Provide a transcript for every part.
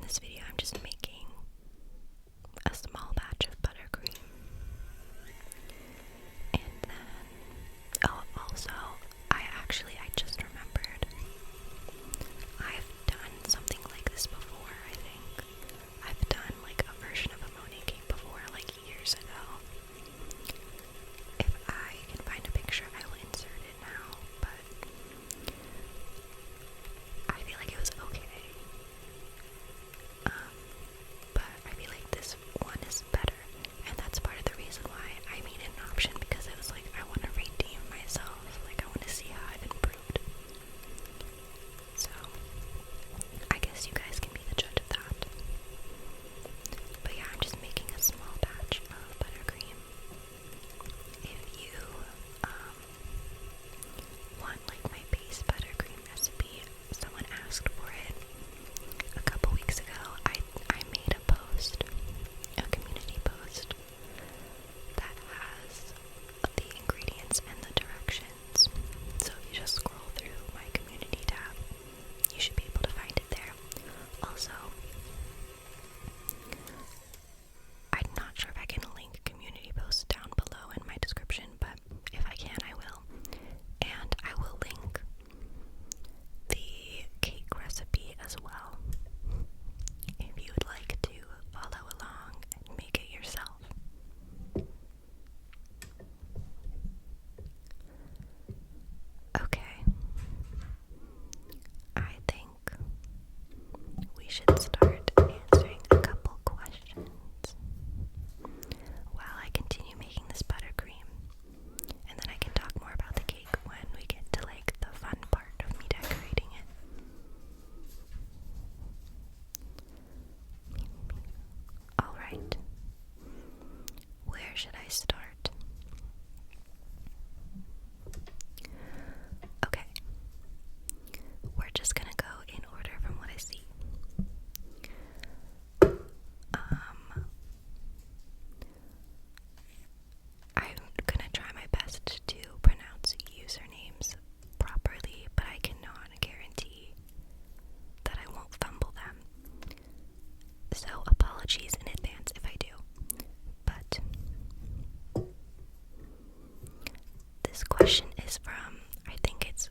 this video, I'm just making a small batch of buttercream. And then, oh, also, I just remembered, I've done something like this before, I think. I've done like a version of a Monet cake before, like years ago. If I can find a picture, I will insert it now, but I feel like it was okay. But I feel like this one is better, and that's part of the reason why I made it an option, because it was like, I want to redeem myself, like I want to see how I've improved. So, I guess you guys can be the judge of that. But yeah, I'm just making a small batch of buttercream. If you want like my base buttercream recipe, someone asked for it a couple weeks ago. I made a post, a community post, that has the ingredients and the directions. So if you just scroll through my community tab, you should be able to find it there. Also, I'm not sure if I can link community posts down below in my description, but if I can, I will. And I will link the cake recipe as well, if you would like to follow along and make it yourself. Okay, I think we should start answering a couple questions while I continue making this buttercream, and then I can talk more about the cake when we get to like the fun part of me decorating it. Alright, where should I start? Okay, we're just gonna go in order from what I see. I'm gonna try my best to pronounce usernames properly, but I cannot guarantee that I won't fumble them. So apologies in advance if I do. But this question is from, I think it's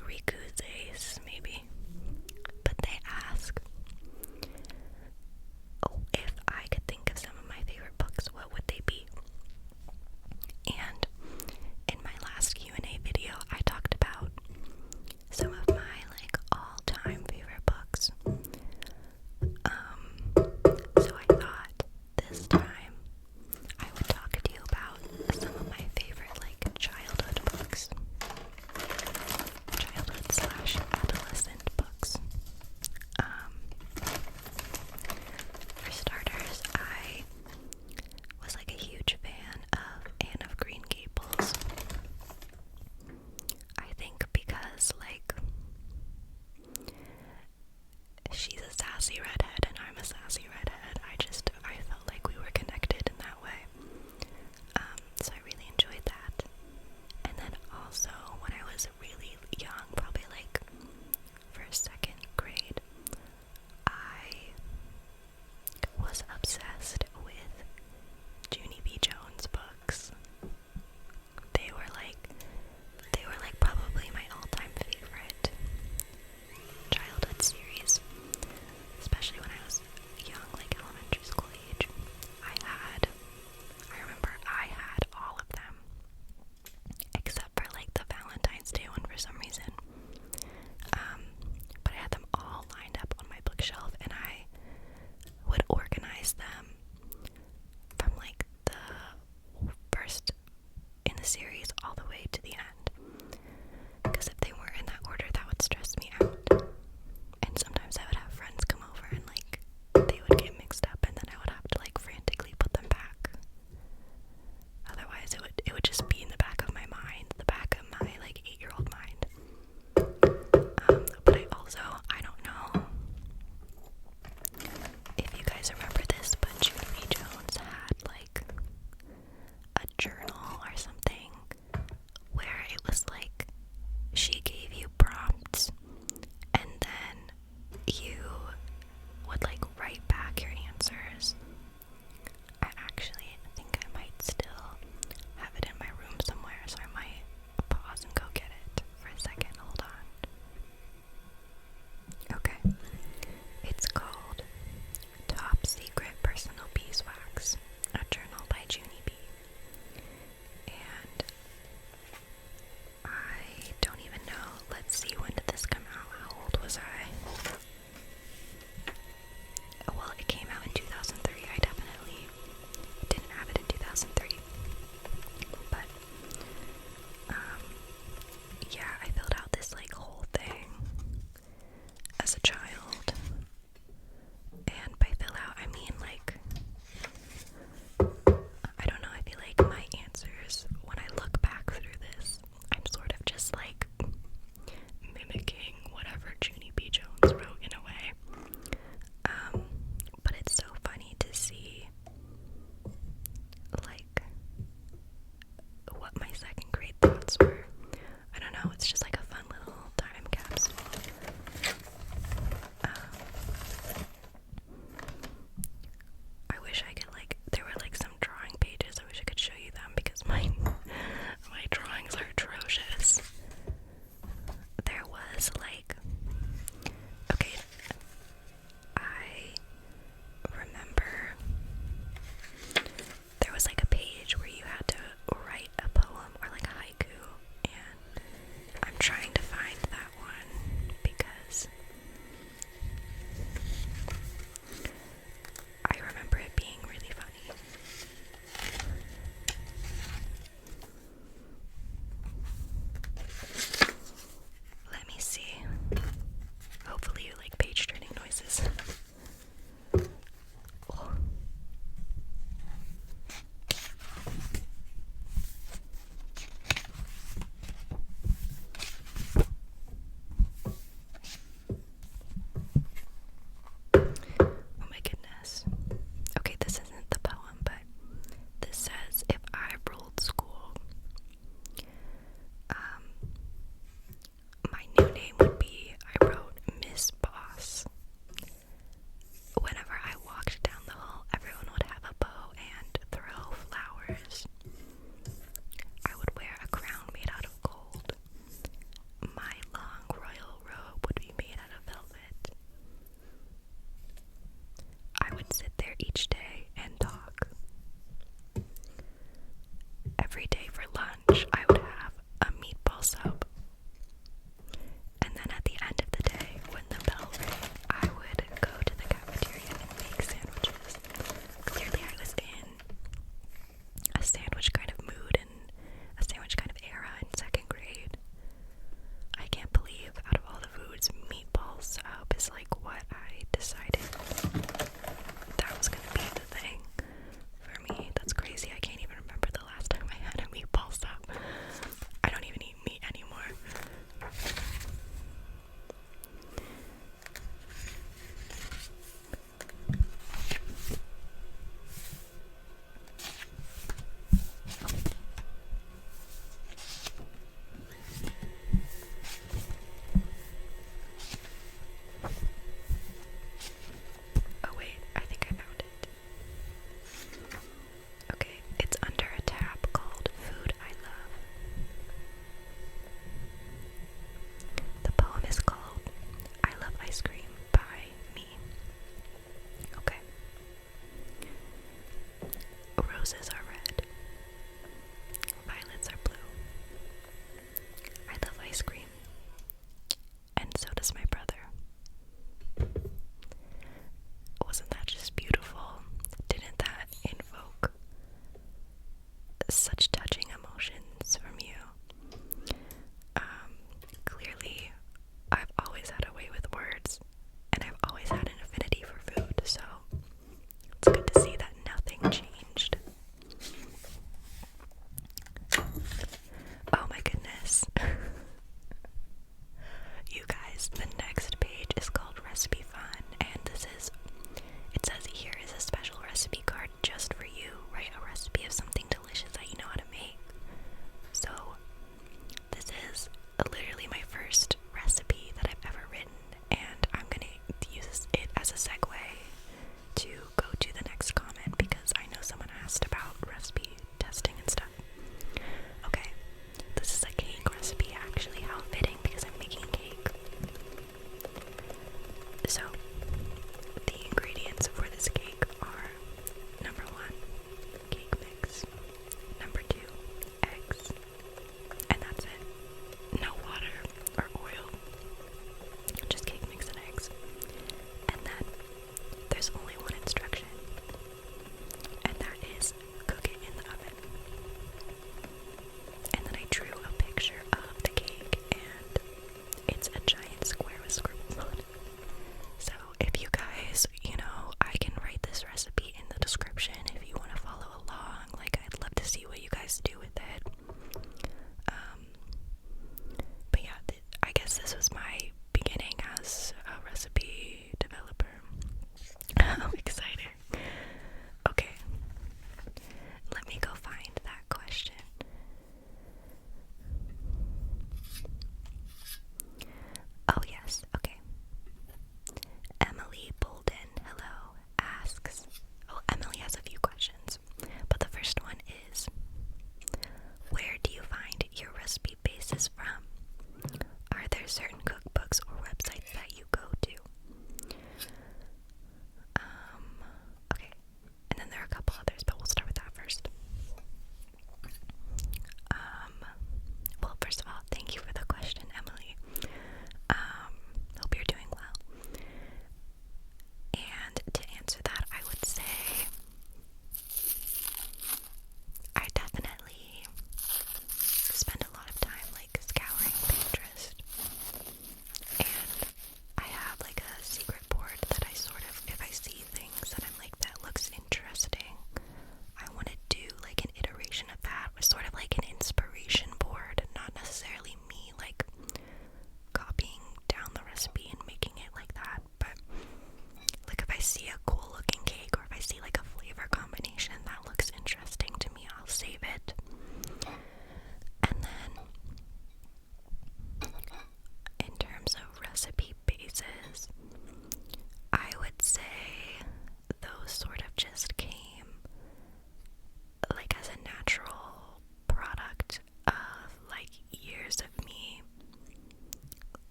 Rikuze's maybe. But they ask, if I could think of some of my favorite books, what would they be? And in my last Q&A video, I talked about some of my like all-time favorite books. So I thought this time I would talk to you about some of my favorite like childhood books. Childhood/adolescent books. For starters, I was like a huge fan of Anne of Green Gables. I think because like she's a sassy redhead and I'm a sassy redhead, I felt like we were connected in that way. So I really enjoyed that. And then also when I was really young, probably like first, second grade, I was obsessed with Junie B. Jones books. They were like probably my all-time favorite childhood series, especially when I was young, like elementary school age. I remember I had all of them, except for like the Valentine's Day one for some reason. But I had them all lined up on my bookshelf, and I would organize them from like the first in the series all the way to the end, because if they weren't in that order, that would stress me out. And sometimes I would have friends come over and like they would get mixed up, and then I would have to like frantically put them back. Otherwise it would just be in the back of my mind, the back of my like 8-year-old mind. But I don't know if you guys remember this, but would sit there each day and talk. Every day for lunch, I would have a meatball sub. And then at the end of the day, when the bell rang, I would go to the cafeteria and make sandwiches. Clearly, I was in a sandwich kind of mood and a sandwich kind of era in 2nd grade. I can't believe out of all the foods, meatball sub is like what I decided that was gonna be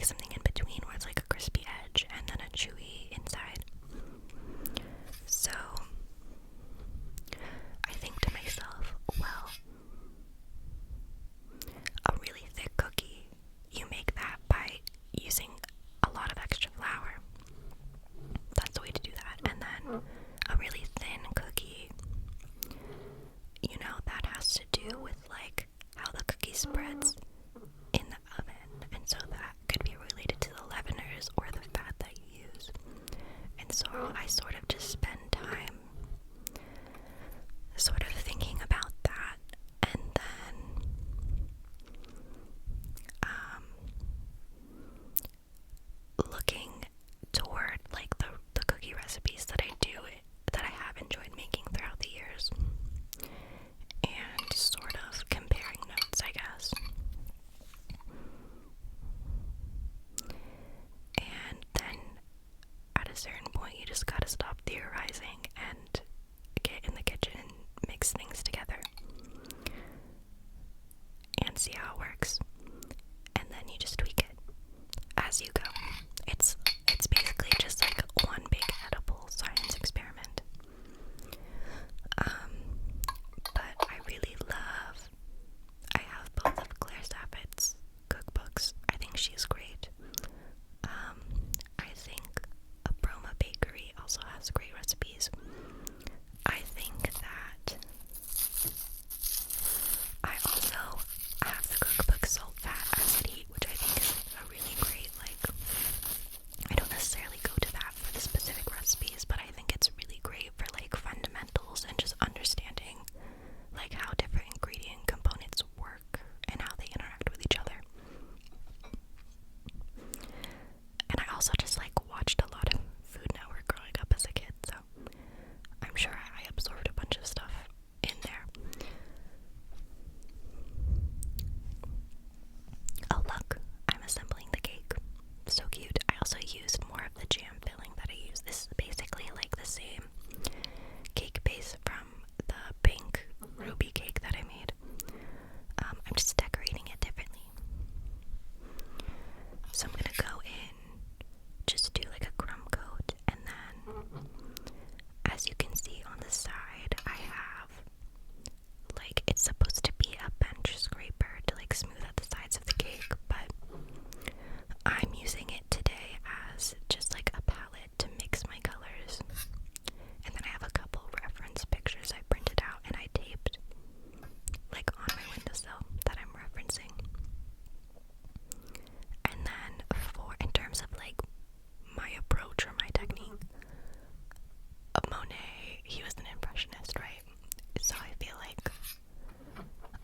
something in between where it's like a crispy edge and then a chewy inside. So I think to myself, well, a really thick cookie, you make that by using a lot of extra flour. That's the way to do that. And then a really thin cookie, you know, that has to do with like how the cookie spreads in the oven, and so that could be related to the leaveners or the fat that you use. And so I sort of just spend time sort of thinking about that, and then looking toward like the cookie recipes that that I have enjoyed making throughout the years, and sort of comparing notes, I guess. And then at a certain point you just gotta stop theorizing and get in the kitchen and mix things together and see how it works, and then you just tweak it as you go. It's basically just like one big edible science experiment. But I really love, I have both of Claire Sappit's cookbooks. I think she's great. I think Abroma Bakery also has great recipes. I think that I also have the cookbook Salt, Fat, Acid, Heat, which I think is a really great, like, I don't necessarily go to that for the specific recipes, but I think it's really great for like fundamentals and just understanding like how different ingredient components work and how they interact with each other. And I also just like watched a lot of Food Network growing up as a kid, so I'm sure I absorbed a bunch of stuff in there. Oh look, I'm assembling the cake. So cute. I also used more of the jam filling that I use. This is basically like the same cake base from the pink ruby cake that I made. I'm just decorating it differently. So I'm gonna go in, just do like a crumb coat, and then as you can see on the side, I have like, it's supposed to be a bench scraper to like smooth out the sides of the cake, but I'm using it today as just like a palette to mix my colors. And then I have a couple reference pictures I printed out and I taped like on my windowsill that I'm referencing. And then in terms of like my approach or my technique, Monet, he was an impressionist, right? So I feel like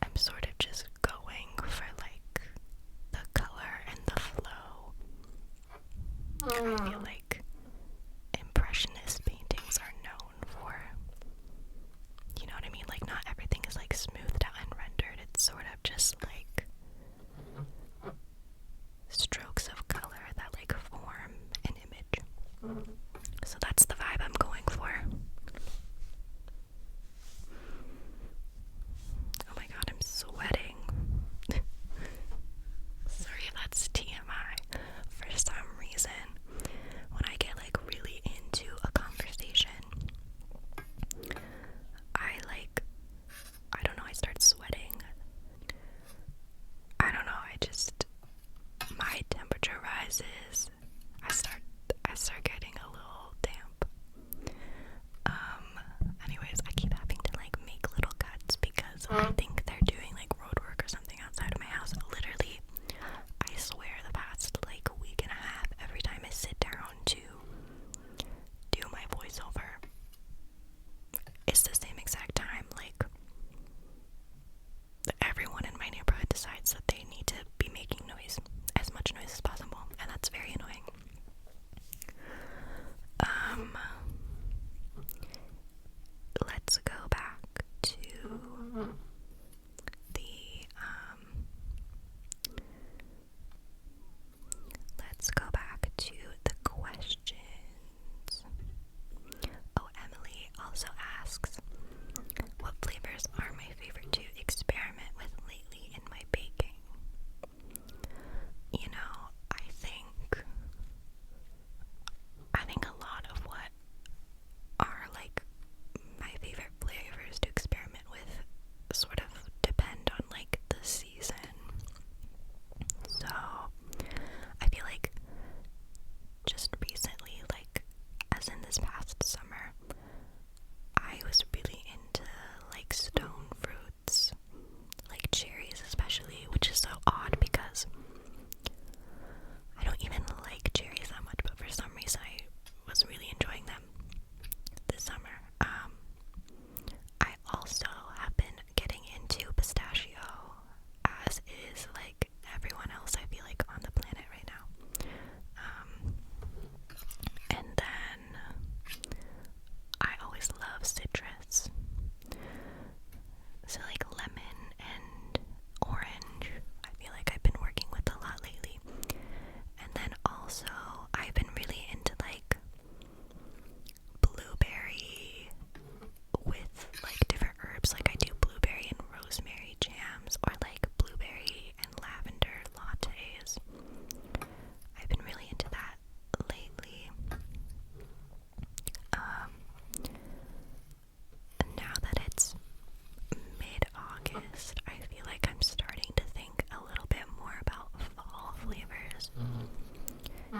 I'm sort of just going for like the color and the flow. And I feel like impressionist paintings are known for, you know what I mean? Like not everything is like smoothed out and rendered. It's sort of just like strokes of color that like form an image. So that's the vibe I'm going for. Oh my god, I'm sweating. Sorry if that's TMI. For some reason, when I get like really into a conversation, I don't know, I start sweating. I don't know, my temperature rises. I start getting a little damp. Anyways, I keep having to like make little cuts because I think they're doing like road work or something outside of my house. Literally, I swear the past like week and a half, every time I sit down to do my voiceover, it's the same exact time. Like, everyone in my neighborhood decides that they need to be making noise, as much noise as possible, and that's very annoying. Let's go back to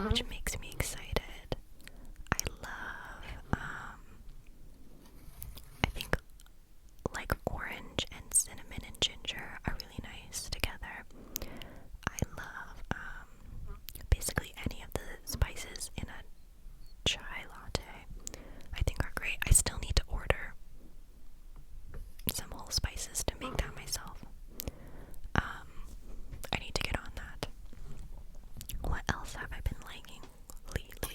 which makes me excited. I love, I think like orange and cinnamon and ginger are really nice together. I love, basically any of the spices in a chai latte, I think are great. I still need to order some whole spices to make that myself. I need to get on that. What else have I been liking lately?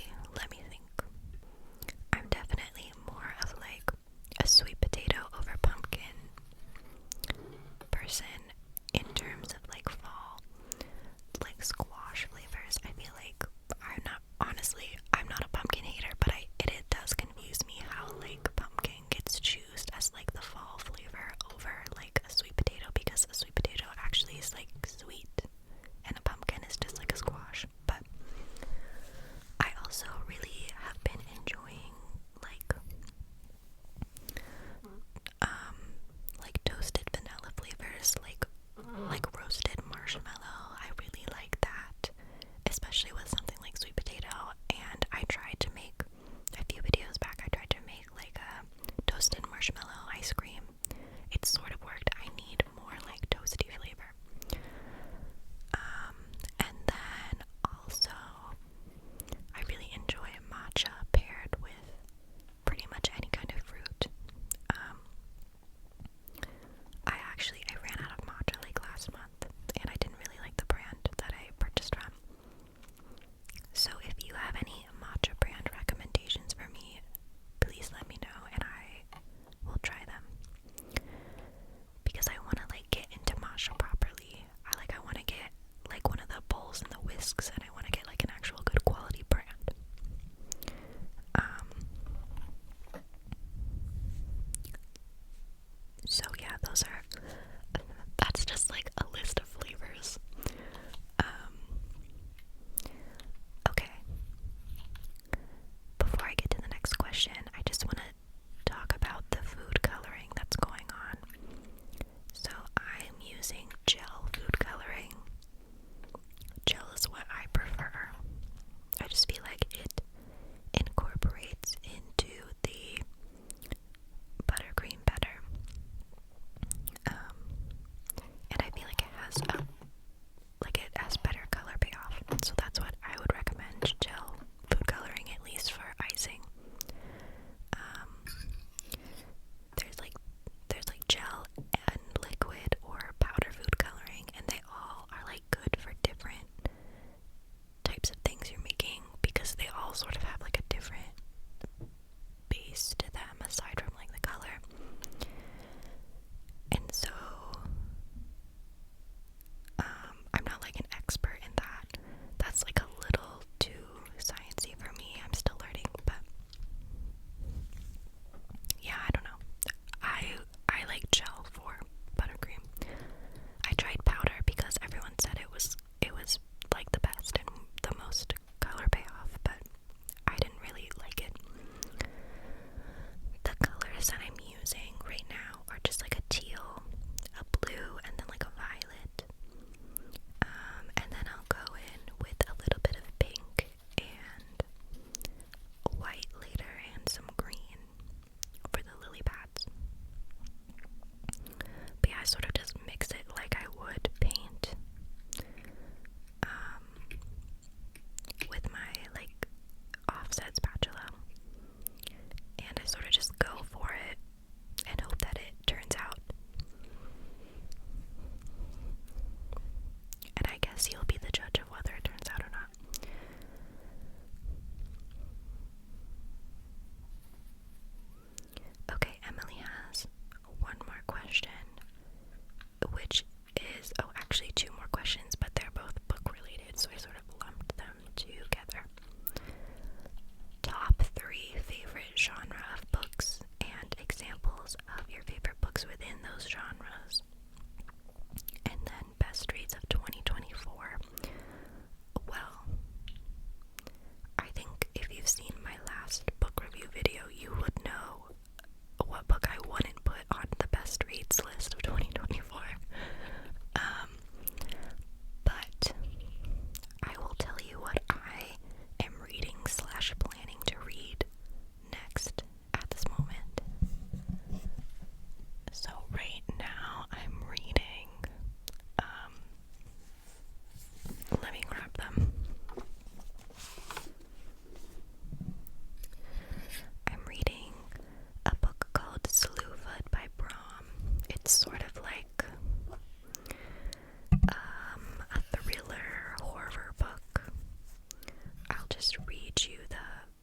just read you the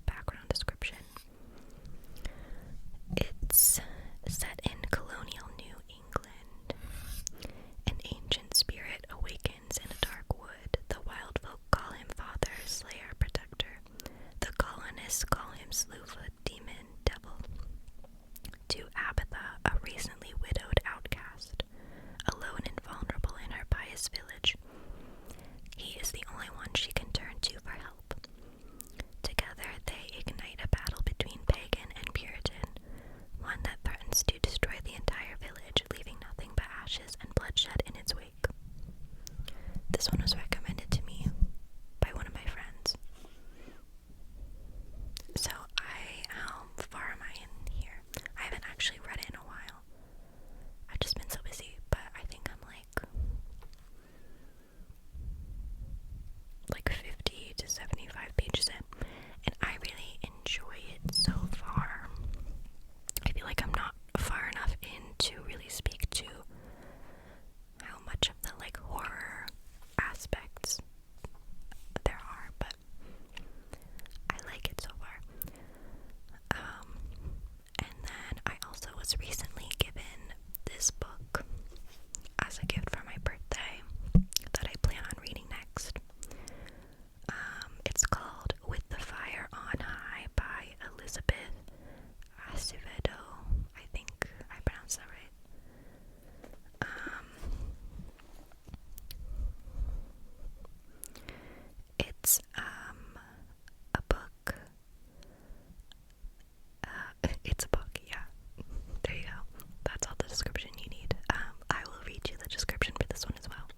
background description. It's set in colonial New England. An ancient spirit awakens in a dark wood. The wild folk call him father, slayer, protector. The colonists call him slewfoot, demon, devil. To Abatha, a recently widowed outcast, alone and vulnerable in her pious village, he is the only one she can turn to for help. Together, they ignite a battle between pagan and Puritan, one that threatens to destroy the entire village, leaving nothing but ashes and bloodshed in its wake. This one was recommended to me by one of my friends. So how far am I in here? I haven't actually read it in a while. I've just been so busy, but I think I'm like 50 to 75 pages in, and I really enjoy it so far. I feel like I'm not far enough in to really speak to how much of the like horror aspects there are, but I like it so far. And then I also was recently given this book as a gift for my birthday that I plan on reading next. It's called With the Fire on High by Elizabeth Acevedo. I think I pronounced that right. It's a book. It's a book, yeah. There you go. That's all the description you need. I will read you the description for this one as well.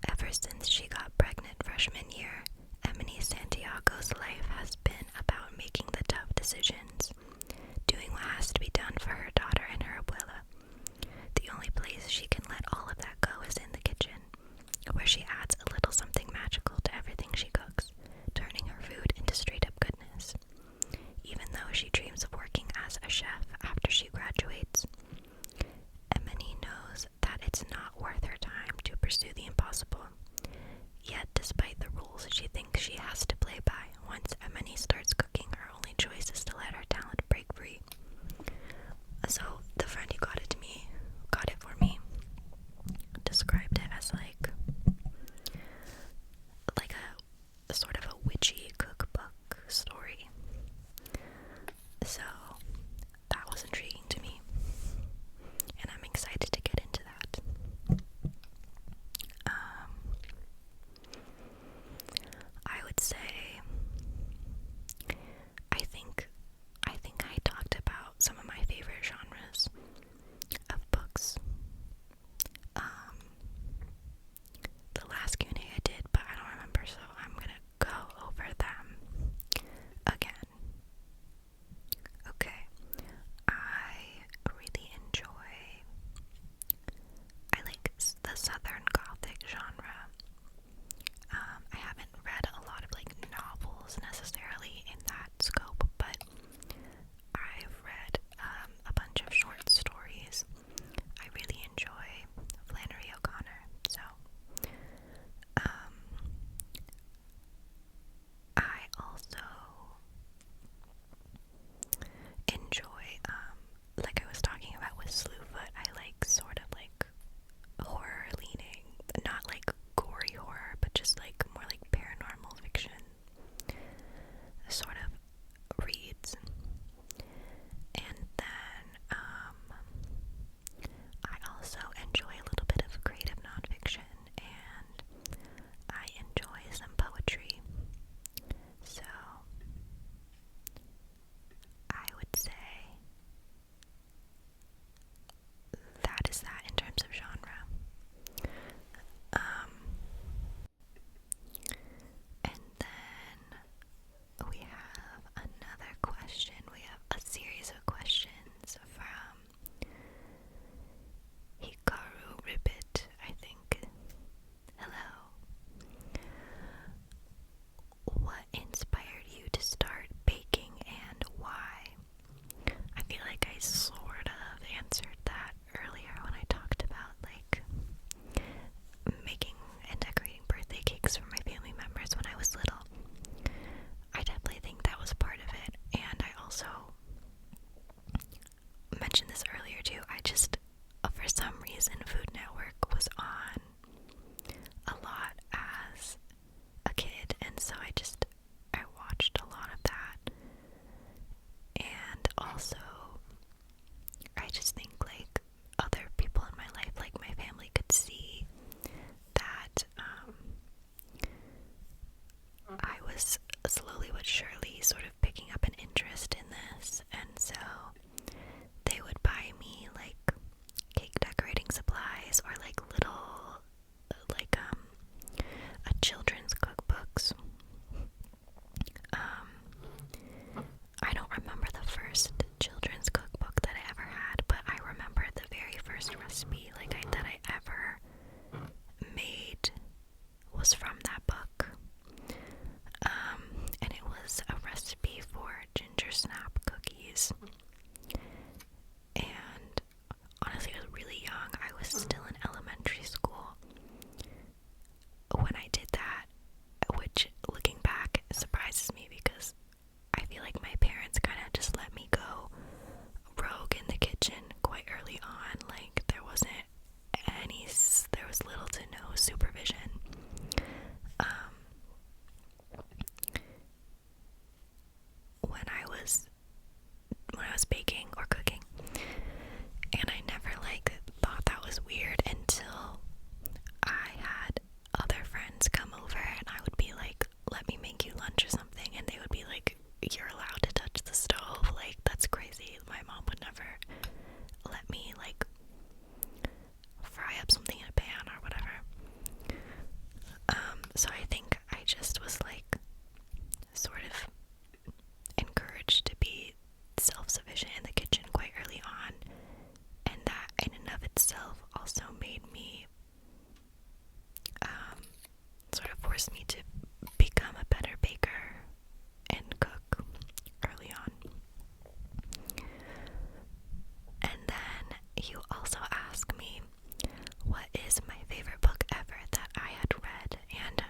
Ever since she got pregnant freshman year, Emily Santiago's life has been about making the tough decisions, doing what has to be done for her daughter and her abuela. The only place she can let all of that go is in the kitchen, where she adds a little something magical to everything she cooks, turning her food into straight-up goodness. Even though she dreams of working as a chef after she graduates, Emily knows that it's not worth her time to pursue the impossible. Yet, despite the rules she thinks she has to play by, once Emily starts cooking, her only choice is to let her talent break free. So, the friend who got it for me, described it as like a sort of a witchy cookbook story. So, that was intriguing to me, and I'm excited to get into that. I would say I think I talked about some of my favorite genres of books. The last Q&A I did, but I don't remember, so I'm gonna go over that was slowly but surely sort of picking up an interest in this, and so they would buy me like cake decorating supplies or like little children's cookbooks. I don't remember the first children's cookbook that I ever had, but I remember the very first recipe that I ever made was from that book. And it was a recipe for ginger snap cookies. And honestly, I was really young. I was still in elementary school when I did that, which, looking back, surprises me because I feel like my parents kind of just let me go rogue in the kitchen quite early on. Like, there was little to no supervision. When I was baking or cooking, and I never thought that was weird until I had other friends come over, and I would be like, let me make you lunch or something, and they would be like, you're allowed to touch the stove. Like, that's crazy. My mom would never let me fry up something in a pan or whatever. So I think I just was sort of encouraged to be self-sufficient in the kitchen quite early on, and that in and of itself also made me sort of forced me to become a better baker and cook early on. And then you also ask me what is my favorite book ever that I had read, and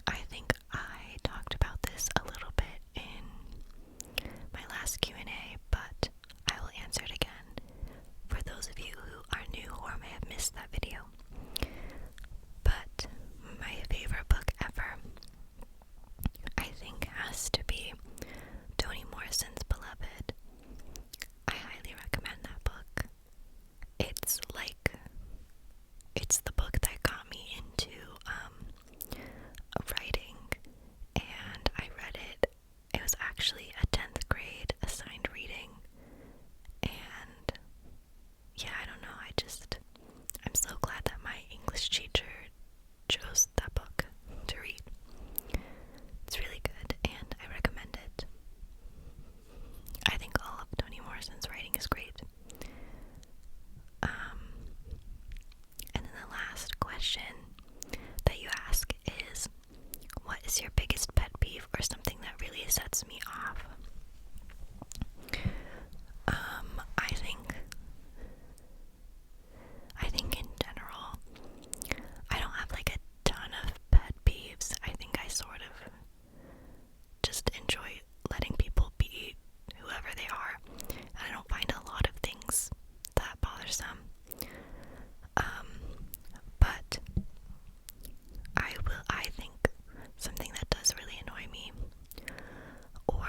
I think I talked about this a little bit in my last Q&A, but I will answer it again for those of you who are new or may have missed that video. But my favorite book ever, I think, has to be Toni Morrison's Beloved. I highly recommend that book. It's the book that got me into writing, and I read it. It was actually a 10th grade assigned reading, and yeah, I don't know, I'm so glad that my English teacher chose that book to read. It's really good, and I recommend it. I think all of Toni Morrison's writing is great. And then the last question that you ask is, what is your biggest pet peeve or something that really sets me off? I think in general, I don't have a ton of pet peeves. I think I sort of just enjoy letting people be whoever they are, and I don't find a lot of things that bothersome. But I think something that does really annoy me, or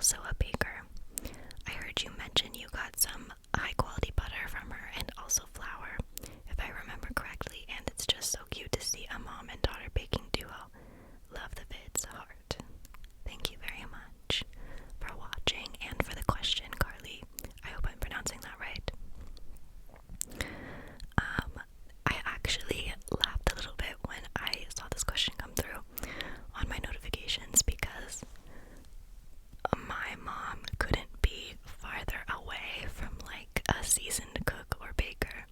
also a baker. I heard you mention you got some high quality butter from her and also flour, if I remember correctly, and it's just so cute to see a mom and daughter baking duo. Love the vids, heart. Thank you very much for watching and for the question, Carly. I hope I'm pronouncing that right. I actually laughed a little bit when I saw this question come through on my notifications because my mom couldn't be farther away from like a seasoned cook or baker.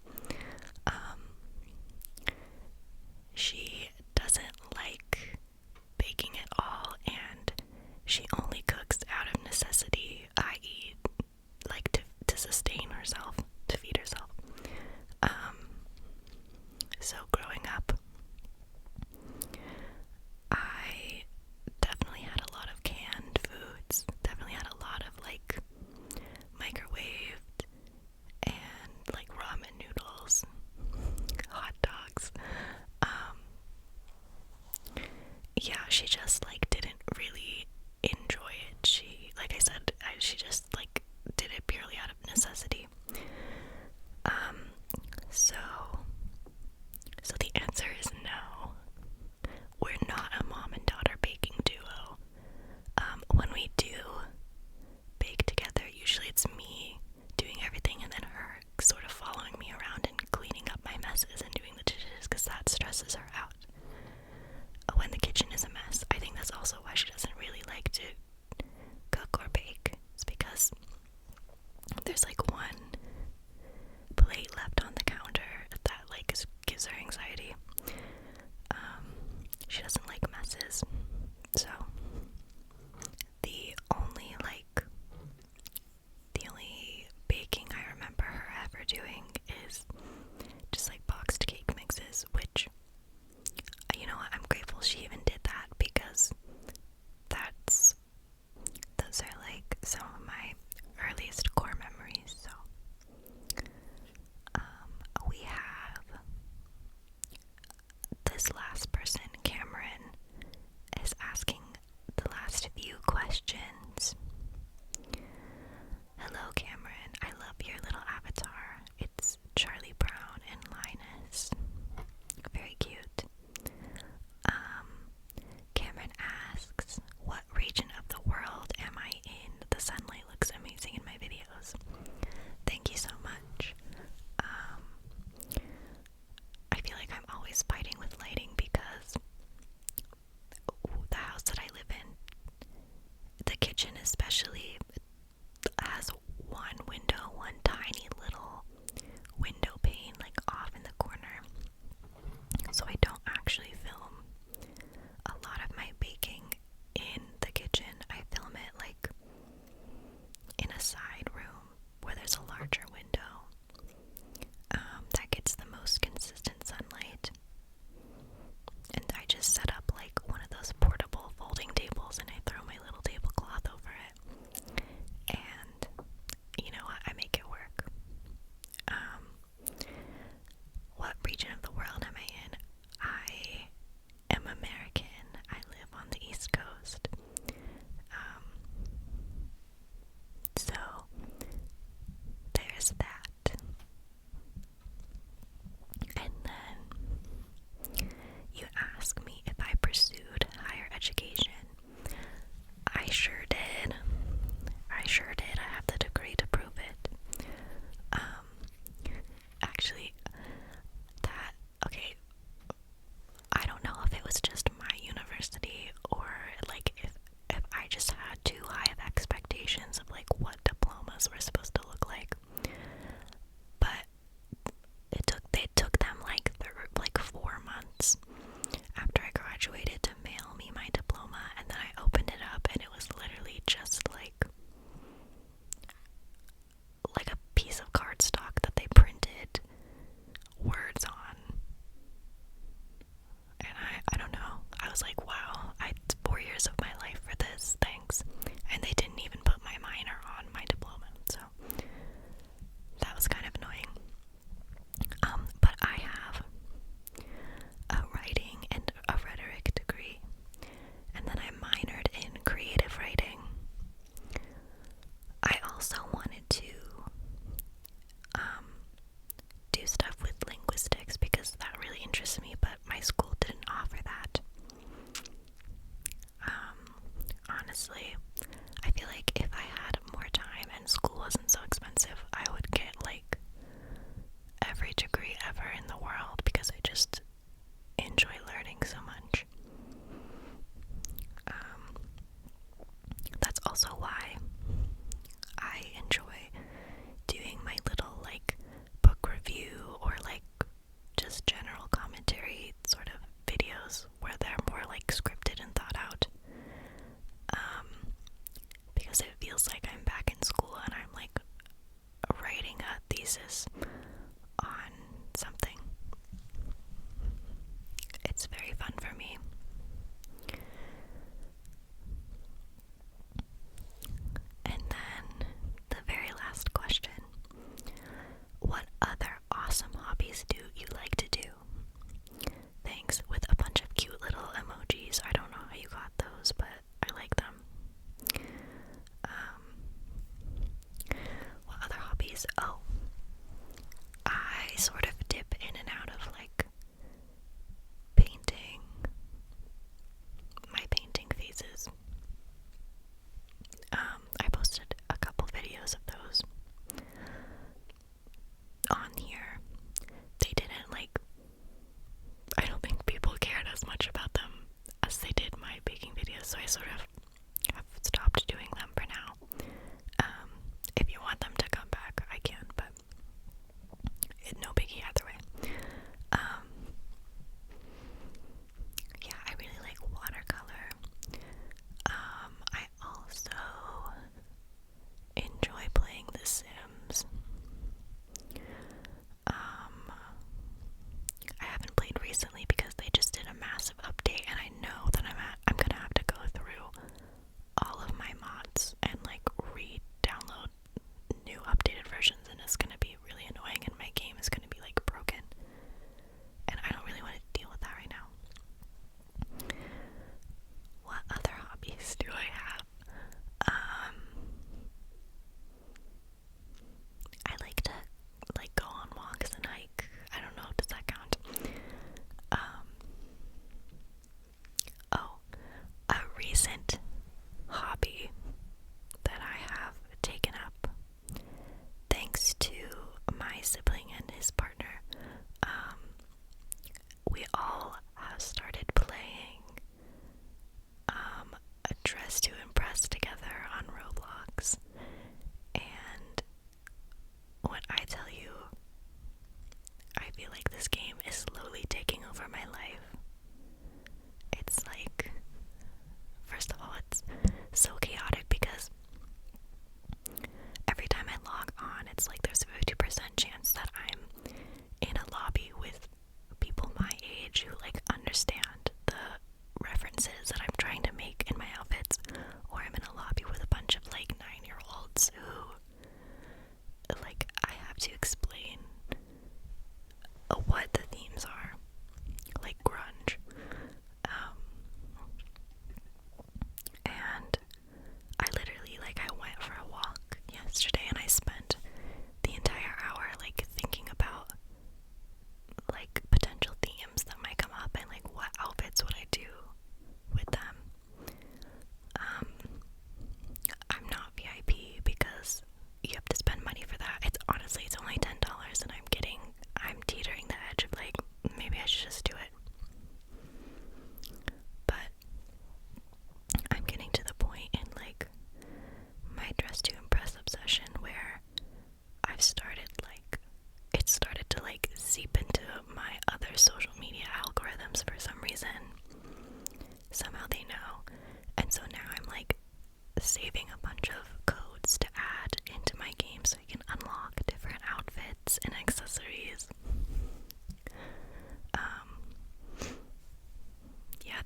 She doesn't like baking at all, and she only cooks out of necessity, i.e. like to sustain herself, to feed herself. So growing up, I definitely had a lot of canned foods, definitely had a lot of like microwaved and like ramen noodles, hot dogs. Yeah, she just like didn't really enjoy it. She, like I said, she just like did it purely out of necessity. So the answer is no. We're not a mom and daughter baking duo. When we do bake together, usually it's me doing everything and then her sort of following me around and cleaning up my messes and doing the dishes because that stresses her out when the kitchen is a mess. I think that's also why she doesn't really like to cook or bake. It's because there's like one plate left on the counter that like gives her anxiety. She doesn't like messes, so the only baking I remember her ever doing is just like boxed cake mixes, which, you know what, I'm grateful she even did that because those are like some of my earliest core memories. So we have this last person, Cameron, is asking the last few questions. Hello, Cameron. I love your little avatar. It's Charlie Brown and Linus. Very cute. Cameron asks, what region of the world am I in? The sunlight looks amazing in my videos. Thank you so much. I feel like I'm always fighting with lighting because the house that I live in, the kitchen especially, has one window, one tiny little window pane like off in the corner. So I don't actually film a lot of my baking in the kitchen. I film it like in a side room where there's a larger window that gets the most consistent sunlight. And I just set up like one of those portable folding tables and I throw my little tablecloth over it. And you know what? I make it work. What region of the world am I in? I am American. I live on the East Coast. So there's that. And then you ask me if I pursued higher education. I sure did. I have the degree to prove it. Actually, okay, I don't know if it was just my university or like if I just had too high of expectations of like what diplomas were supposed to look like. But they took them like 4 months after I graduated to mail me my diploma, and then I opened it up and it was literally just like a piece of cardstock that they printed words on. And I don't know. I was like, wow, it's 4 years of my life for this, thanks. And they didn't even put my minor on my diploma, so that was kind of annoying. But I have a writing and a rhetoric degree.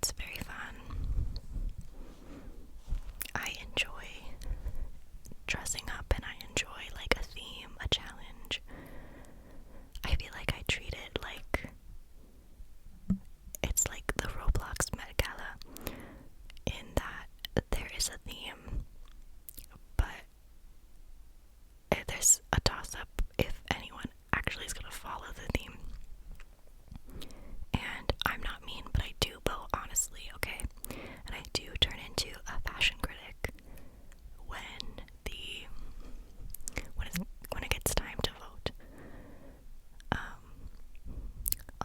that's very fun. I enjoy dressing up and I enjoy like a theme, a challenge. I feel like I treat it like it's like the Roblox Met Gala in that there is a theme, but there's a toss-up if anyone actually is going to follow the theme. And I'm not mean, but I do vote honestly, okay? And I do turn into a fashion critic when when it gets time to vote.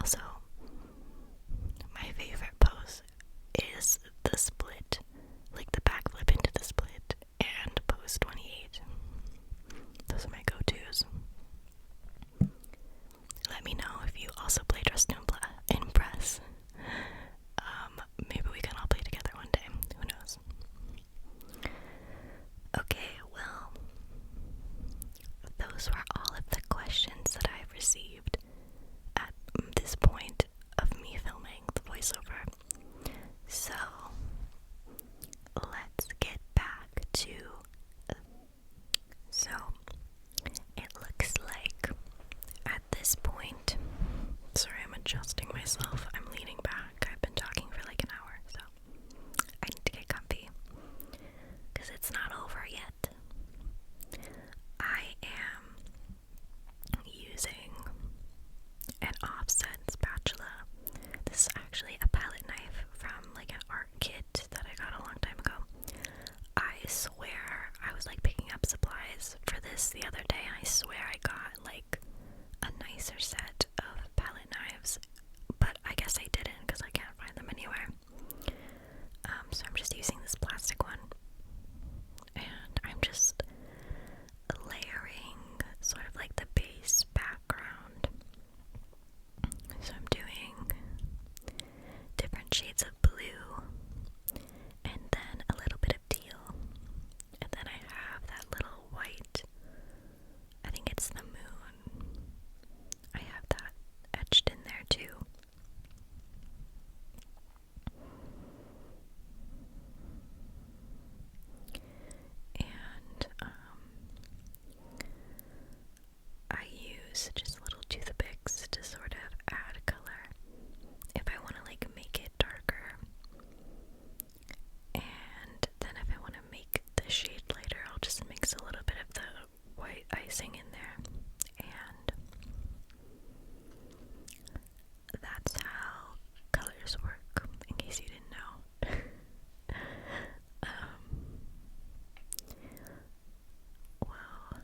Also, my favorite pose is the split, like the backflip into the split, and pose 28. Those are my go-tos. Let me know if you also play Dress to Impress. Maybe we can all play together one day. Who knows? Okay, well, those were all of the questions that I've received at this point of me filming the voiceover. So, let's get back to. So, it looks like at this point. Sorry, I'm adjusting myself. I'm leaning back. I've been talking for like an hour, so I need to get comfy because it's not over yet. I am using an offset spatula. This is actually a palette knife from like an art kit that I got a long time ago. I swear I was like picking up supplies for this the other day and I swear I got like a nicer set of palette knives, but I guess I didn't because I can't find them anywhere. So I'm just using this plastic one and I'm just layering sort of like the base background. So I'm doing different shades of blue and then a little bit of teal, and then I have that little white, I think it's the moon, I have that etched in there too. And I use just little toothpicks to sort of add color if I want to like make it darker, and then if I want to make the shade lighter, I'll just mix a little bit of the white icing in there, and that's how colors work, in case you didn't know. Well,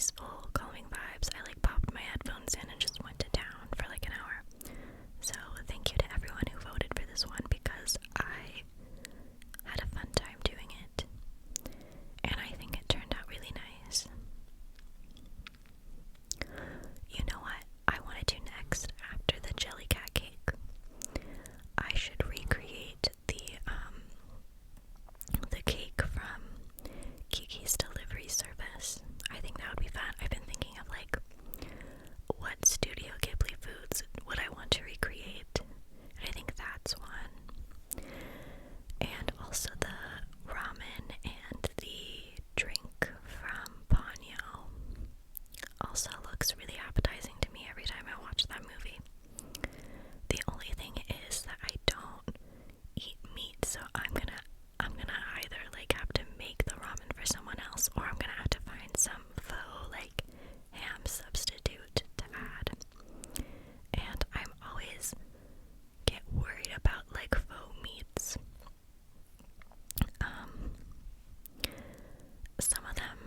peaceful, calming vibes. I like popped my headphones in and just went to town for like an hour. So thank you to everyone who voted for this one because I had a fun time doing it. And I think it turned out really nice. You know what I want to do next after the jelly cat cake? I should recreate the cake from Kiki's delivery service. I think that would be fun. I've been thinking of like what Studio Ghibli foods would I want to recreate, and I think that's one. And also the ramen and the drink from Ponyo also looks really appetizing to me every time I watch that movie. The only thing is that I don't eat meat, so I'm gonna either like have to make the ramen for someone else, or I'm gonna have to find some faux like ham substitute to add. And I'm always get worried about like faux meats. Some of them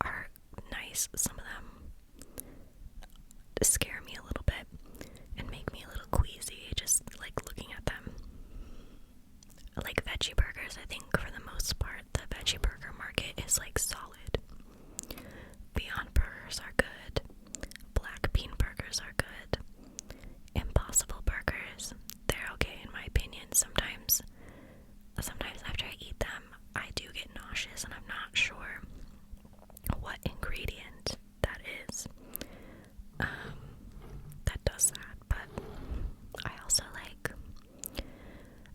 are nice, some of them scare me a little bit and make me a little queasy just like looking at them. Like veggie burgers, I think for the most part the veggie burger market is like solid. Beyond Burgers are good. Black bean burgers are good. Impossible burgers, they're okay in my opinion. Sometimes after I eat them, I do get nauseous and I'm not sure what ingredient that is that does that. But I also like,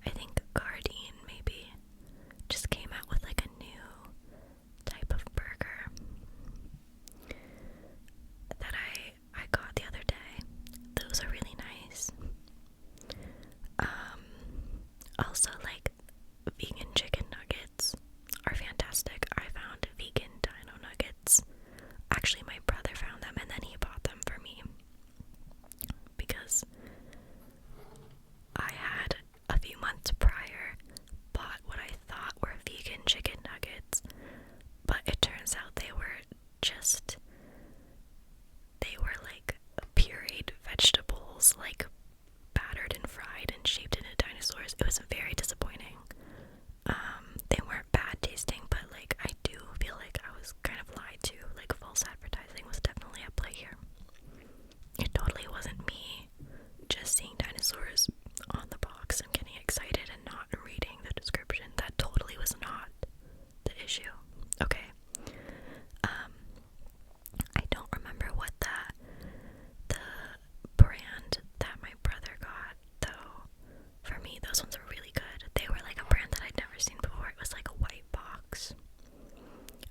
I think Gardein maybe just came out with like a new type of burger that I got the other day. Those are really nice. Also like vegan chicken nuggets are fantastic. I found vegan dino nuggets. Actually, my brother found them and then he bought them for me because I had a few months prior bought what I thought were vegan chicken nuggets, but it turns out they were like pureed vegetables, like battered and fried and shaped into dinosaurs. It was very disappointing. They weren't bad tasting, but like I do feel like I was kind of lied to. Like false advertising was definitely at play here. It totally wasn't me just seeing dinosaurs on the box and getting excited and not reading the description. That totally was not the issue. Okay. I don't remember what the brand that my brother got though. For me, those ones were really good. They were like a brand that I'd never seen before. It was like a white box.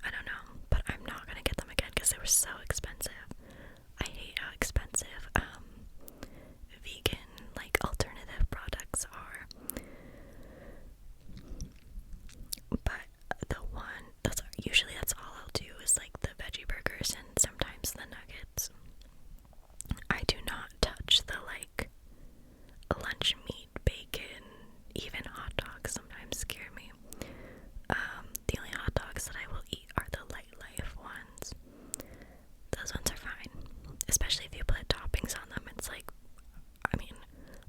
I don't know, but I'm not gonna get them again because they were so expensive. I hate how expensive vegan like alternative products are. But that's all I'll do is like the veggie burgers and sometimes the nuggets. I do not touch the like lunch meat, bacon, even hot dogs sometimes scare me. The only hot dogs that I will eat are the Light Life ones. Those ones are fine, especially if you put toppings on them. It's like, I mean,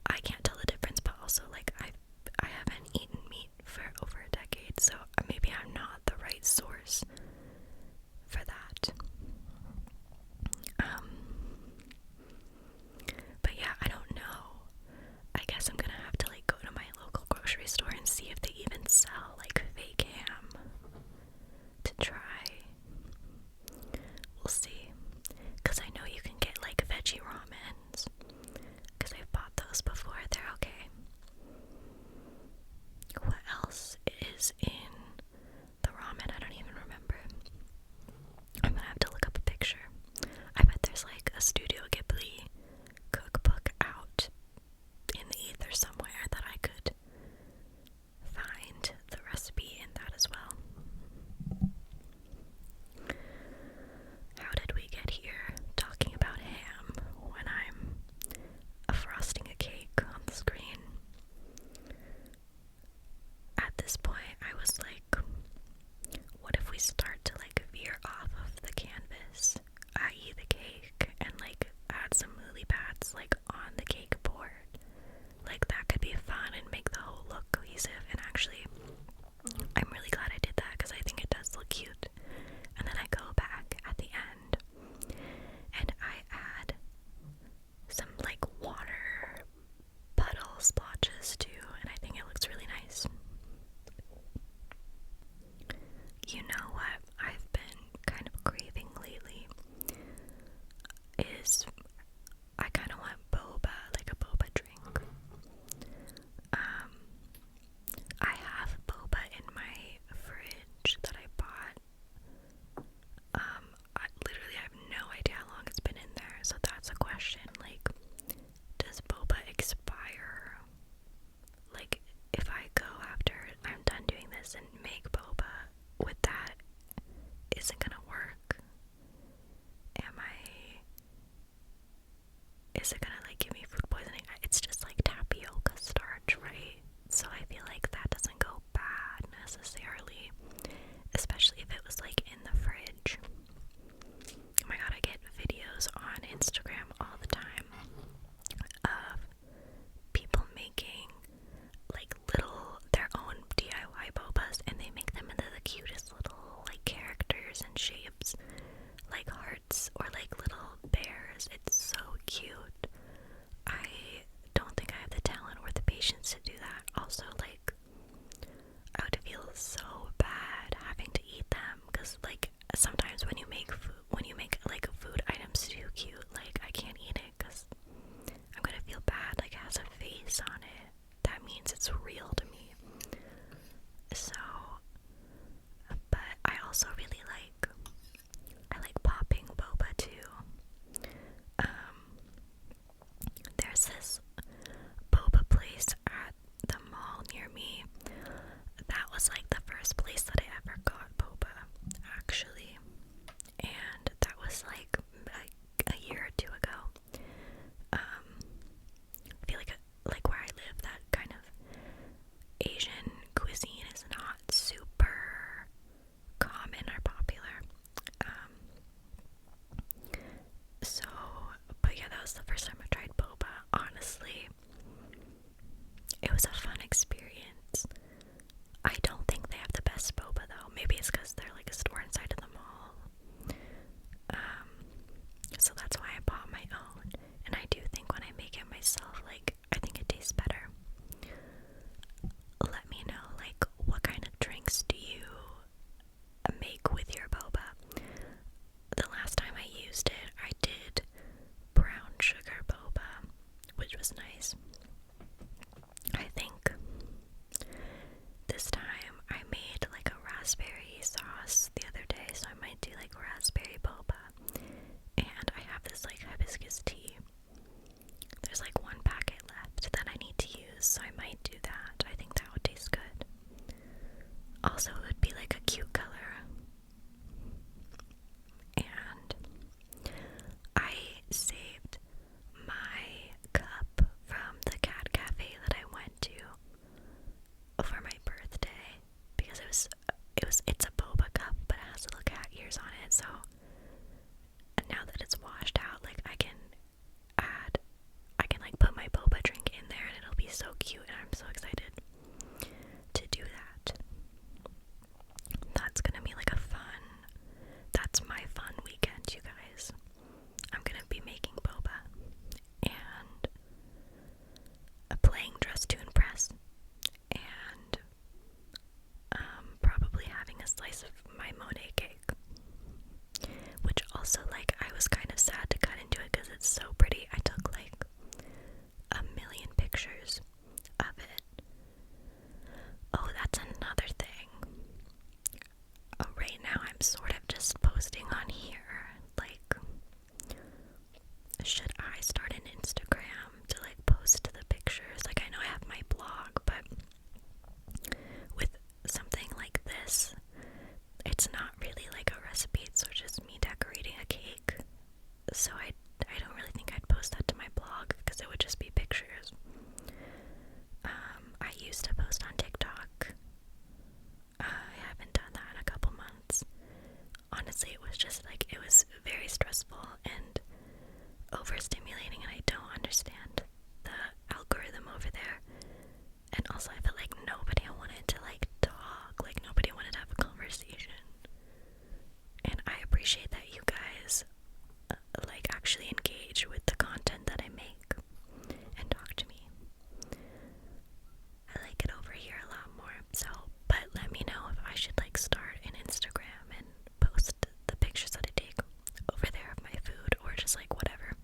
I can't tell the difference, but also like I haven't eaten meat for over a decade, so maybe I'm not the right source for that. But yeah, I don't know. I guess I'm gonna have to like go to my local grocery store and see if they even sell like fake ham to try. We'll see. I kind of want boba, like a boba drink. I have boba in my fridge that I bought. I literally have no idea how long it's been in there, so that's a question. Like, does boba expire? Like, if I go after I'm done doing this and make boba with that, is it gonna work? Is it gonna like give me food poisoning? It's just like tapioca starch, right? So I feel like that doesn't go bad necessarily, especially if it was like in the fridge. Oh my god, I get videos on Instagram all the time of people making like their own DIY bobas, and they make them into the cutest little like characters and shapes, like hearts or like little bears. It's so cute. I don't think I have the talent or the patience to do that. Also, like, I would feel so bad having to eat them, because like sometimes when you make like food items too cute, like I can't eat it because I'm gonna feel bad. Like, it has a face on it, that means it's real to me. So, but I also really like popping boba too. There's this boba place at the mall near me. That was like the first place that I ever got boba, actually. And that was like a year or two ago. I feel like where I live, that kind of Asian cuisine is not super common or popular. So, but yeah, that was the first time I tried boba. Honestly, it was a fun experience. I don't think they have the best boba though. Maybe it's because they're like a store inside of the mall. So that's why I bought my own. And I do think when I make it myself, like, I think it tastes better. Let me know, like, what kind of drinks do you make with your boba? The last time I used it, I did brown sugar boba, which was nice. I think this time I made like a raspberry sauce the other day, so I might do like raspberry boba. And I have this like hibiscus tea. There's like one packet left that I need to use, so I might do that. I think that would taste good. Also, it would be like a cute color. And I saved my cup from the cat cafe that I went to for my birthday, because it's a boba cup, but it has little cat ears on it. So now that it's washed out, like I can like put my boba drink in there, and it'll be so cute, and I'm so excited to do that. That's gonna be like that's my fun weekend, you guys. I'm gonna be making boba and playing Dress to Impress, and probably having a slice of my Monet cake, which also, like, I was kind of sad to cut into it because it's so pretty. I took like 1,000,000 pictures of it. Oh, that's another thing. Right now I'm sort of just posting on here. Like, should I start an Instagram to like post the pictures? Like, I know I have my blog, but with something like this, it's not really like a recipe, it's just me decorating a cake. So I don't really think I'd post that to my blog because it would just be pictures. I used to post on TikTok. I haven't done that in a couple months. Honestly, it was just like, it was very stressful and overstimulating, and I don't understand the algorithm over there. And also, I felt like nobody wanted to like talk, like nobody wanted to have a conversation. And I appreciate that you guys like actually engage with the content that I make and talk to me. I like it over here a lot more. So, but let me know if I should like start an Instagram and post the pictures that I take over there of my food, or just like whatever.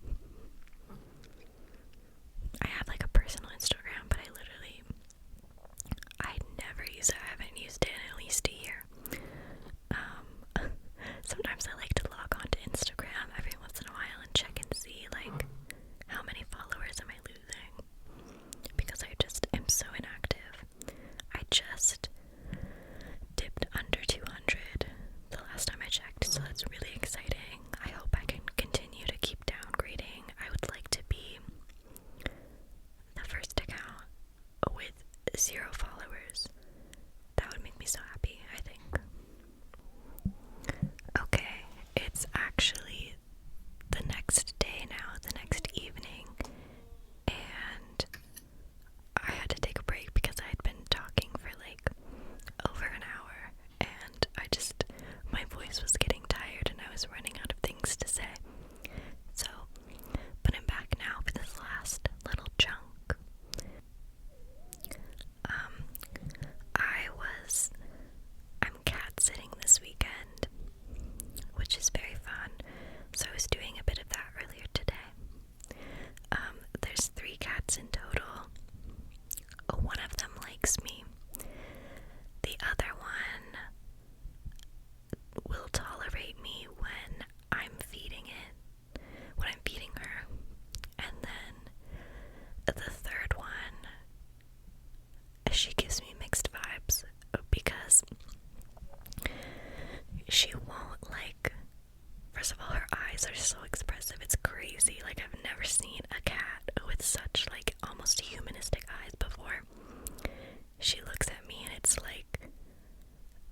things to say. So, but I'm back now for this last little chunk. I'm cat sitting this weekend, which is very fun. So I was doing a bit of that earlier today. There's 3 cats in total. One of them likes me. The other one will tolerate me when I'm feeding her. And then the third one, she gives me mixed vibes because she won't, like, first of all, her eyes are so expressive, it's crazy. Like, I've never seen a cat with such, like, almost humanistic eyes before. She looks at me and it's like,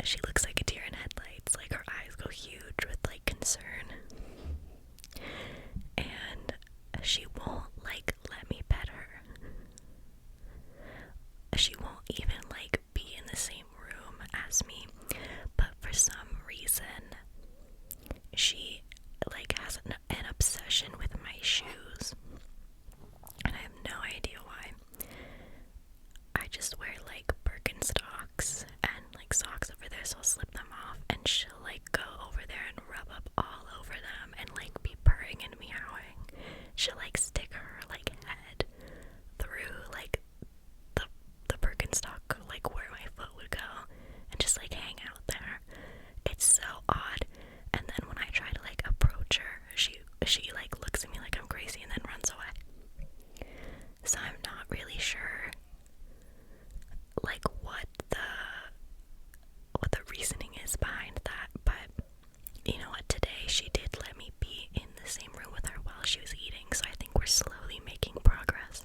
she looks like a deer in headlights. Like, her eyes go huge with, like, concern. And she won't, like, let me pet her. She won't even, like, be in the same room as me. But for some reason, she, like, has an obsession with my shoes. And I have no idea why. I just wear, like, Birkenstocks and, like, socks over there, so I'll slip them off, and she'll, like, go over there and rub up all over them and, like, be purring and meowing. She'll, like, stick her, like, head through, like, the Birkenstock, like, where my foot would go, and just, like, hang out there. It's so odd. And then when I try to, like, approach her, she like, looks at me like I'm crazy and then runs away. So I'm not really sure, like, what the reasoning is behind that, but you know what, today she did let me be in the same room with her while she was eating, so I think we're slowly making progress.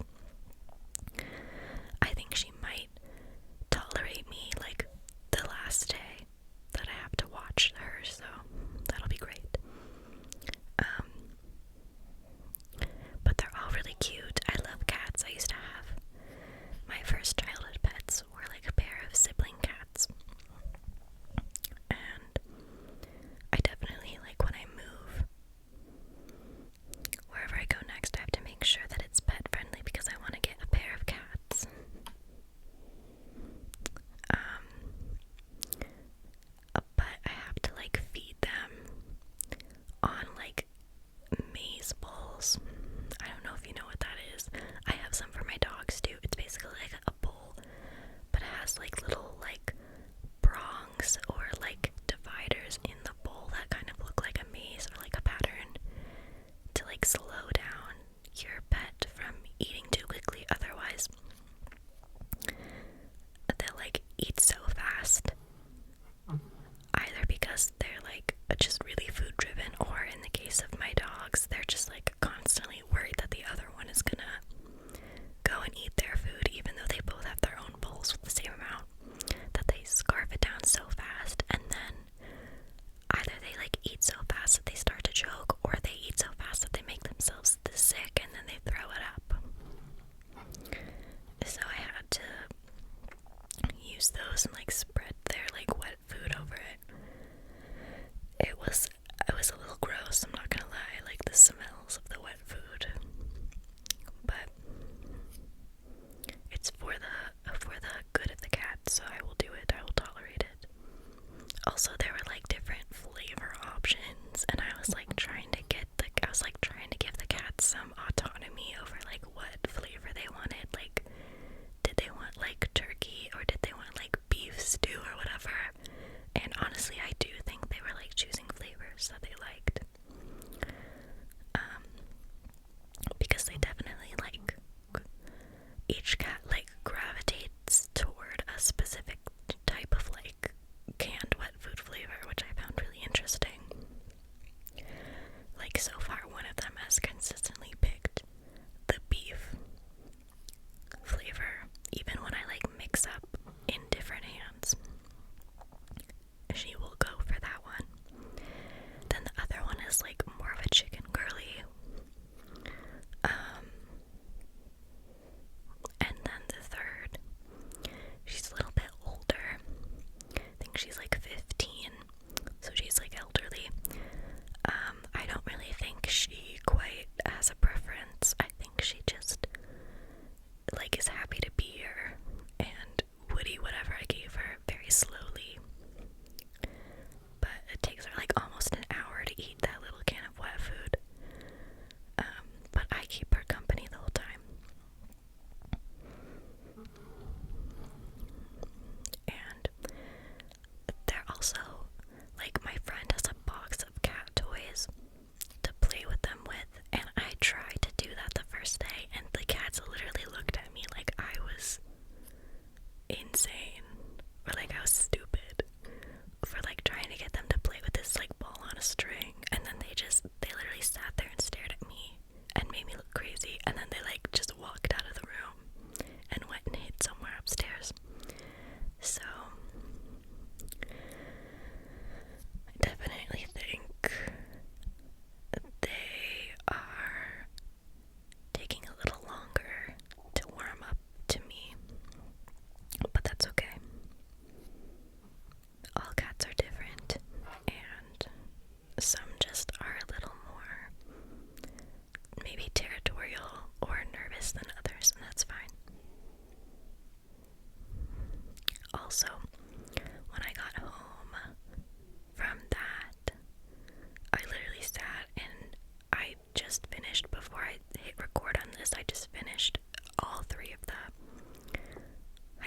I think she might tolerate me, like, the last day that I have to watch her, so that'll be great. But they're all really cute. I love cats. I used to have, my first childhood pets were like a pair of sibling cats. And I definitely, like, when I move, wherever I go next, I have to make sure that it's pet friendly because I want to get a pair of cats. But I have to, like, feed them on, like, maize bowls. I don't know if you know what that is. I have some for my dogs too. It's basically like a bowl, but it has, like, little, like, prongs or, like, dividers in the bowl that kind of look like a maze or like a pattern to, like, slow down your pet from eating too quickly. Otherwise, they'll, like, eat so fast, either because they're, like, just really food driven, or in the case of my dogs, they're just, like, constantly worried that the other one is gonna go and eat their food, even though they both have their own bowls with the same amount, that they scarf it down so fast, and then either they, like, eat so fast that they start to choke, or they eat so fast that they make themselves sick and then they throw it up. So I had to use those and, like, spread their, like, wet food over it. It was a little gross, I'm not gonna lie, like, the smells of the wet food. But it's for the good of the cat, so I will do it. I will tolerate it. Also, there were, like, different flavor options, and I was, like, trying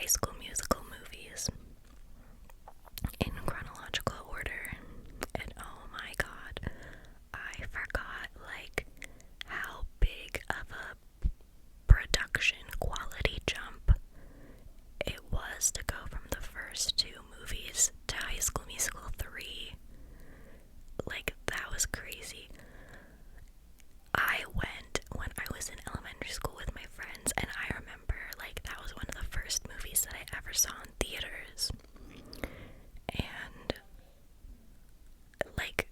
High School Musical movies in chronological order, and oh my god, I forgot like how big of a production quality jump it was to go from the first two movies to High School Musical 3. Like, that was crazy. I went when I was in elementary school with my friends, and I remember, like, that was one of the first movies that I ever saw in theaters. And, like,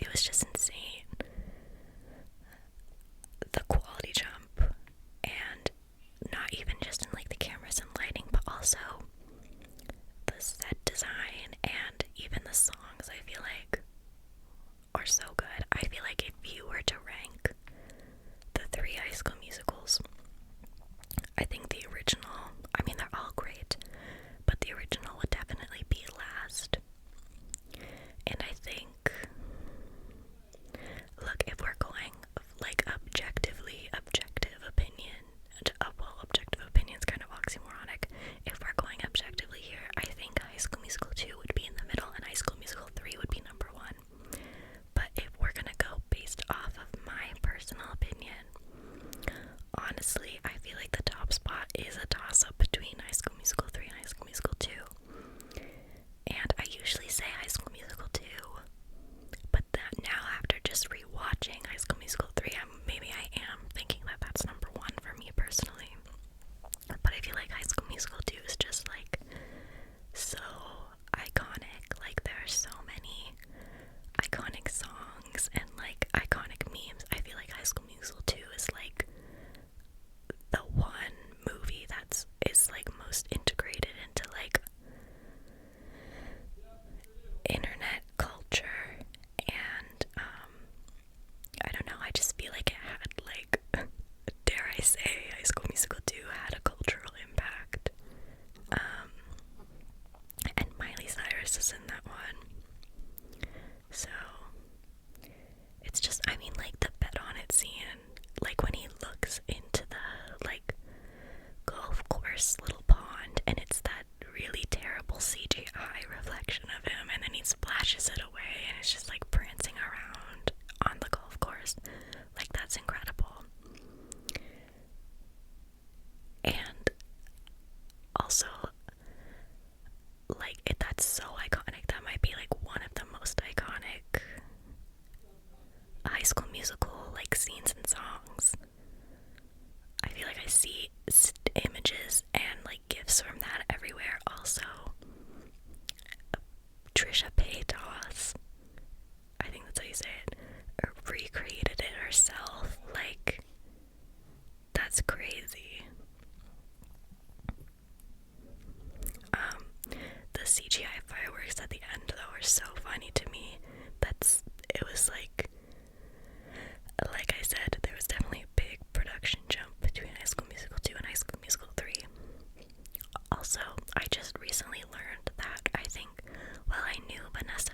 it was just insane. The quality jump, and not even just in, like, the cameras and lighting, but also the set design and even the songs, I feel like, are so good. I feel like if you were to rank the three High School Musicals, I think the original, I mean, they're all great, but the original would definitely be last. And I think, look, if we're going, like, objective opinion, well, objective opinion's kind of oxymoronic. If we're going objectively here, I think High School Musical 2 would be in the middle, and High School Musical 3 would be number 1. But if we're gonna go based off of my personal opinion, honestly, I feel like the top spot is a toss-up between High School Musical 3 and High School Musical 2. And I usually say High School Musical 2, but that now, after just rewatching High School Musical 3, maybe I am thinking that that's number 1 for me personally. But I feel like High School Musical 2 is just, like, so iconic. Like, there are so many iconic songs and, like, iconic memes. I feel like High School Musical 2 is, like, the one movie is like most integrated into, like, internet culture, and I don't know, I just feel like it had, like, dare I say, High School Musical 2 had a cultural impact. And Miley Cyrus is in that one. So it's just, I mean, like, the bet on it scene, like, when he looks into the, like, golf course little pond, and it's that really terrible CGI reflection of him, and then he splashes it away, and it's just, like, prancing around on the golf course. Like, that's incredible. And also, like, that's so iconic. That might be, like, one of the most iconic High School Musical, like, scenes and songs. I feel like I see images and, like, gifs from that everywhere. Also, Trisha Paytas, I think that's how you say it, recreated it herself. Like, that's crazy. The CGI fireworks at the end, though, are so funny to me. It was like I said, there was definitely a big production jump between High School Musical 2 and High School Musical 3. Also, I just recently learned that I think, well, I knew Vanessa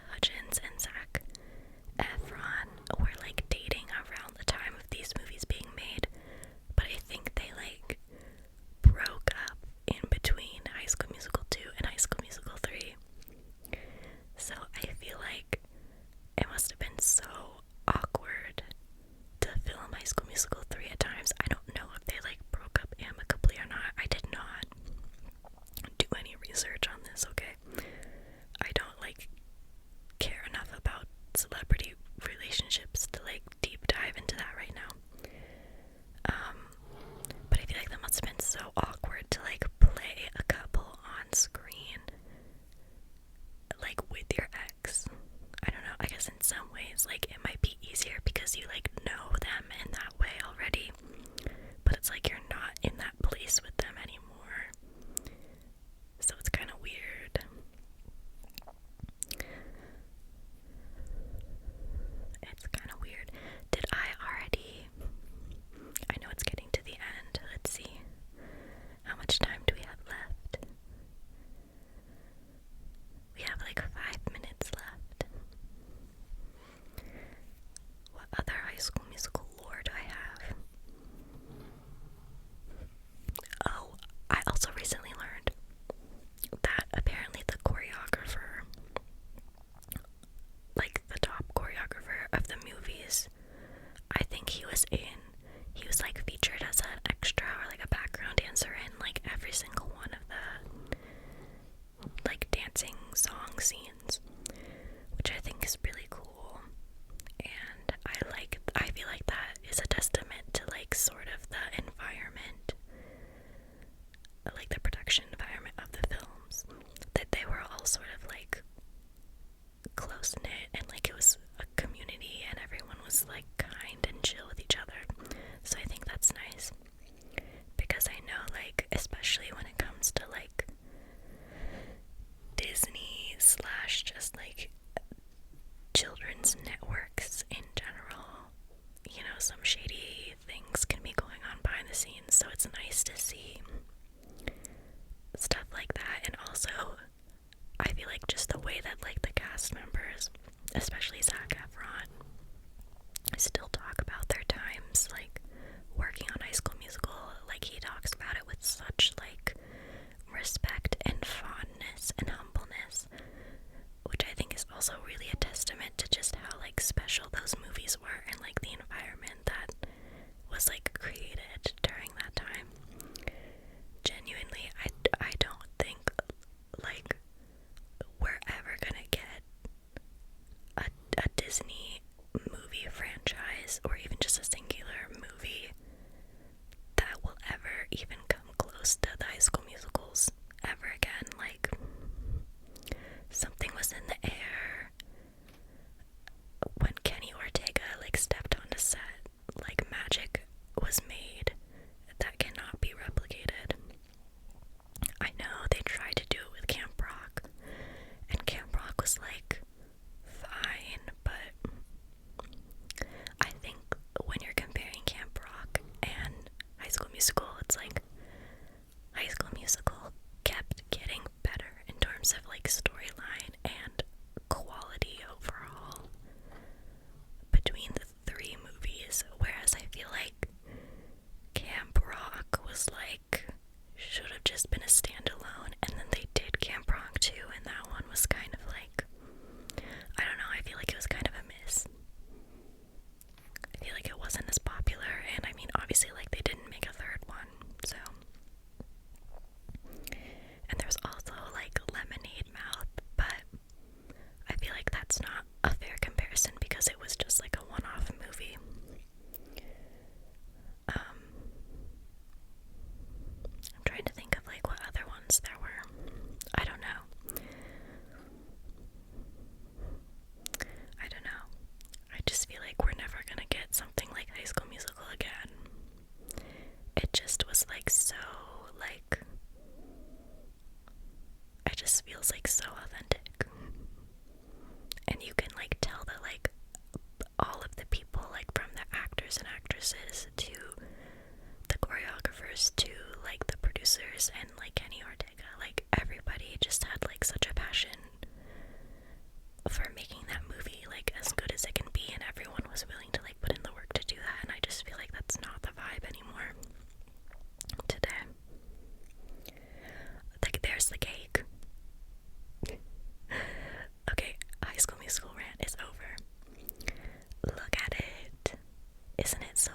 some shady things can be going on behind the scenes, so it's nice to see stuff like that. And also, I feel like just the way that like the cast members, especially Zac Efron, still talk about their times like working on High School Musical. Like, he talks about it with such like respect and fondness and humbleness, which I think is also really a testament to just how like special those movies were and like the environment that was like created during that time. Genuinely, I don't think like we're ever gonna get a Disney movie franchise, or even just a singular movie, that will ever even come close to the High School Musicals ever again. Like, something was in the air when Kenny Ortega like stepped on the set. Like, magic was made that cannot be replicated. I know they tried to do it with Camp Rock, and Camp Rock was like fine, but I think when you're comparing Camp Rock and High School Musical, it's like High School Musical kept getting better in terms of like storyline and quality overall between the three movies, whereas I feel like Camp Rock was like, should have just been a standalone, and then they did Camp Rock 2, and that one was kind of like, I don't know, I feel like it was kind of a miss. I feel like it wasn't as popular, and I mean, obviously, like, they didn't make a third one, so. And there's also, like, Lemonade Mouth, but I feel like that's not a fair comparison because it was just, like, a one-off movie. I'm trying to think of, like, what other ones there were. I don't know. I just feel like we're never gonna get something like High School Musical again. It just was like so, like, it just feels like so authentic. And you can like tell that like all of the people, like from the actors and actresses to the choreographers to like the producers and like Kenny Ortega, like everybody just had like such a passion for making that movie like as good as it can be, and everyone was willing to like put in the work to do that. And I just feel like that's not the vibe anymore today. Like, there's the cake. Okay, High School Musical rant is over. Look at it. Isn't it so